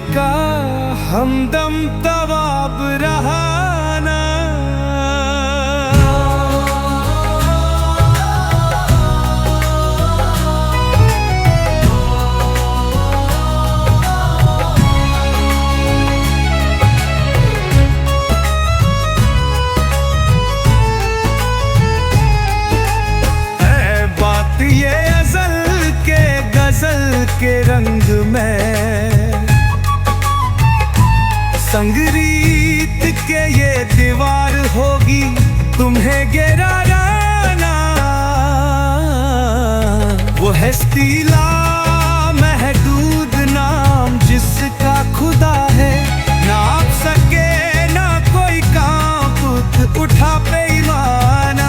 का हमदम तवाब रहाना। बात ये अज़ल के गज़ल के रंग में, संगरीत के ये दीवार होगी तुम्हें गिराना। वो है स्टीला महदूद नाम जिसका खुदा है, नाप सके ना कोई कांप उठा पैमाना।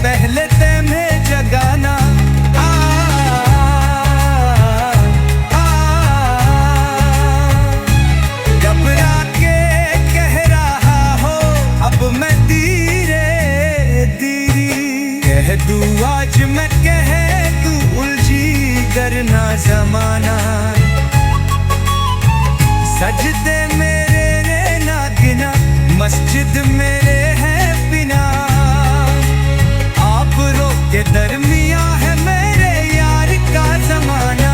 पहले तुम्हें जगाना। घबरा के कह रहा हो अब मैं धीरे धीरे कह दूं आज मैं कह दूं उलझी करना जमाना। सजदे मेरे रे ना गिना मस्जिद मेरे है बिना, के दरमिया है मेरे यार का जमाना।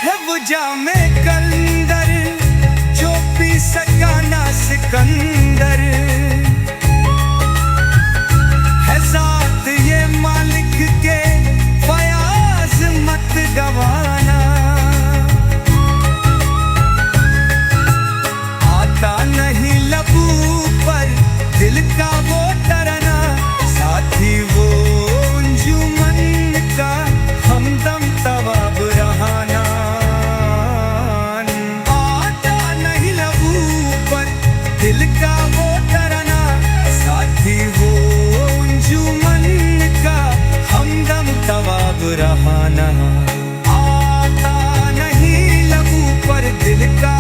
है वो जामे कलंदर जो पी सका ना सिकंदर, है साथ ये मालिक के फयाज मत गवाना। आता नहीं लबू पर दिल का वो तराना, साथी वो अंजुमन का हमदम तवाब रहाना। आता नहीं लबू पर दिल का वो तराना, साथी वो अंजुमन का हमदम तवाब रहाना। आता नहीं लबू पर दिल का